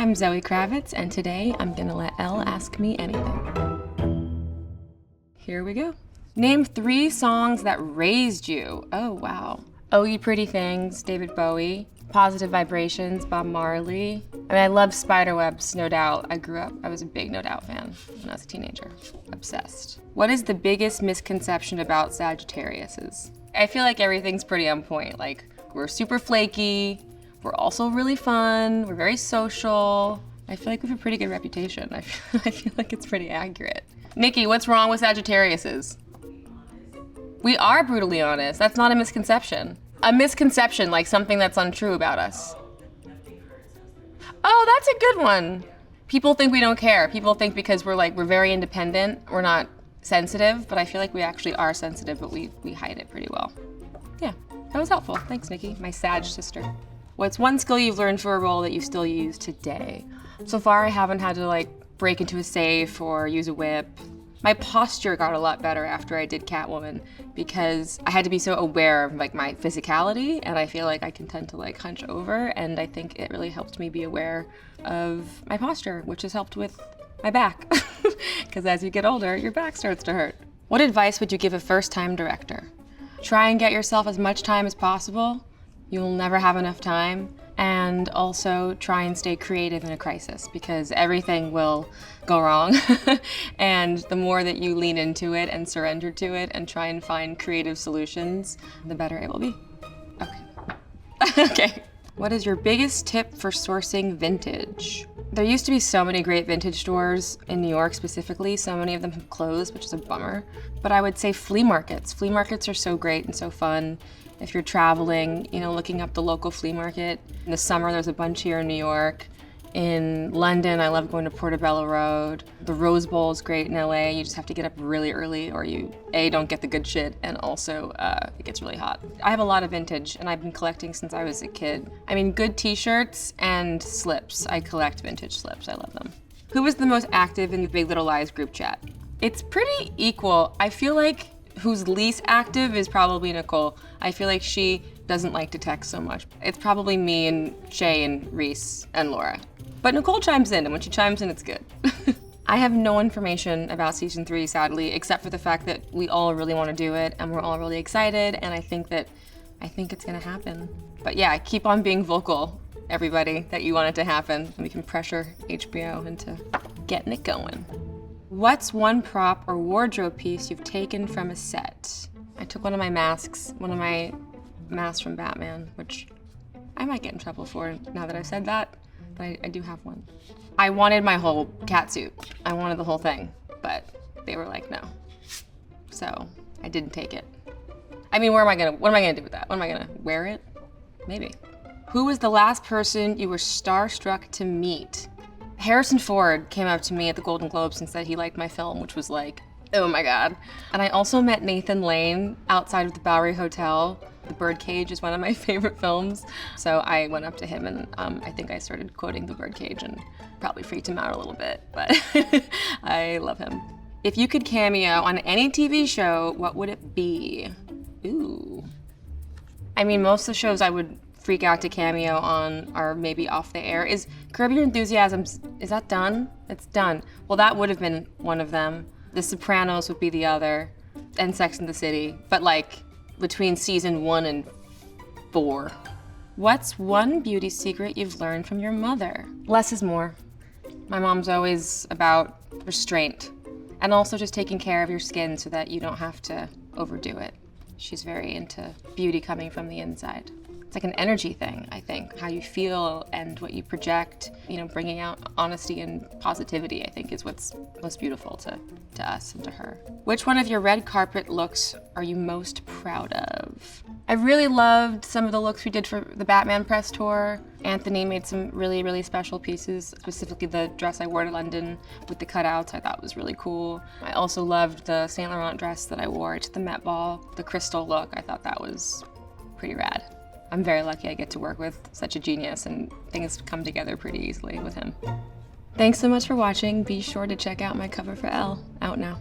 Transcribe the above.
I'm Zoë Kravitz, and today I'm gonna let Elle ask me anything. Here we go. Name 3 songs that raised you. Oh, wow. Oh You Pretty Things, David Bowie. Positive Vibrations, Bob Marley. I mean, I love Spiderwebs, No Doubt. I was a big No Doubt fan when I was a teenager. Obsessed. What is the biggest misconception about Sagittariuses? I feel like everything's pretty on point. Like, we're super flaky, we're also really fun, we're very social. I feel like we have a pretty good reputation. I feel like it's pretty accurate. Nikki, what's wrong with Sagittariuses? We are brutally honest. That's not a misconception. A misconception, like something that's untrue about us. Oh, that's a good one. People think we don't care. People think because we're very independent, we're not sensitive, but I feel like we actually are sensitive, but we hide it pretty well. Yeah, that was helpful. Thanks, Nikki, my Sag sister. What's one skill you've learned for a role that you still use today? So far, I haven't had to break into a safe or use a whip. My posture got a lot better after I did Catwoman because I had to be so aware of my physicality, and I feel like I can tend to hunch over, and I think it really helped me be aware of my posture, which has helped with my back. Because as you get older, your back starts to hurt. What advice would you give a first-time director? Try and get yourself as much time as possible. You'll never have enough time. And also try and stay creative in a crisis because everything will go wrong. And the more that you lean into it and surrender to it and try and find creative solutions, the better it will be. Okay. Okay. What is your biggest tip for sourcing vintage? There used to be so many great vintage stores in New York specifically. So many of them have closed, which is a bummer. But I would say flea markets. Flea markets are so great and so fun. If you're traveling, looking up the local flea market. In the summer, there's a bunch here in New York. In London, I love going to Portobello Road. The Rose Bowl is great in LA. You just have to get up really early or you, A, don't get the good shit, and also it gets really hot. I have a lot of vintage, and I've been collecting since I was a kid. I mean, good t-shirts and slips. I collect vintage slips, I love them. Who was the most active in the Big Little Lies group chat? It's pretty equal. I feel like who's least active is probably Nicole. I feel like she doesn't like to text so much. It's probably me and Shay and Reese and Laura. But Nicole chimes in, and when she chimes in, it's good. I have no information about season 3, sadly, except for the fact that we all really want to do it, and we're all really excited, and I think it's gonna happen. But yeah, keep on being vocal, everybody, that you want it to happen, and we can pressure HBO into getting it going. What's one prop or wardrobe piece you've taken from a set? I took one of my masks from Batman, which I might get in trouble for now that I've said that, but I do have one. I wanted my whole catsuit. I wanted the whole thing, but they were like, no. So I didn't take it. I mean, what am I gonna do with that? What am I gonna wear it? Maybe. Who was the last person you were starstruck to meet? Harrison Ford came up to me at the Golden Globes and said he liked my film, which was like, oh my God. And I also met Nathan Lane outside of the Bowery Hotel. The Birdcage is one of my favorite films. So I went up to him and I think I started quoting The Birdcage and probably freaked him out a little bit, but I love him. If you could cameo on any TV show, what would it be? Ooh. I mean, most of the shows I would freak out to cameo on are maybe off the air. Is Curb Your Enthusiasm, is that done? It's done. Well, that would have been one of them. The Sopranos would be the other, and Sex and the City, but between season 1 and 4. What's one beauty secret you've learned from your mother? Less is more. My mom's always about restraint, and also just taking care of your skin so that you don't have to overdo it. She's very into beauty coming from the inside. It's like an energy thing, I think. How you feel and what you project, bringing out honesty and positivity, I think, is what's most beautiful to us and to her. Which one of your red carpet looks are you most proud of? I really loved some of the looks we did for the Batman press tour. Anthony made some really, really special pieces, specifically the dress I wore to London with the cutouts I thought was really cool. I also loved the Saint Laurent dress that I wore to the Met Ball, the crystal look. I thought that was pretty rad. I'm very lucky I get to work with such a genius and things come together pretty easily with him. Thanks so much for watching. Be sure to check out my cover for Elle, out now.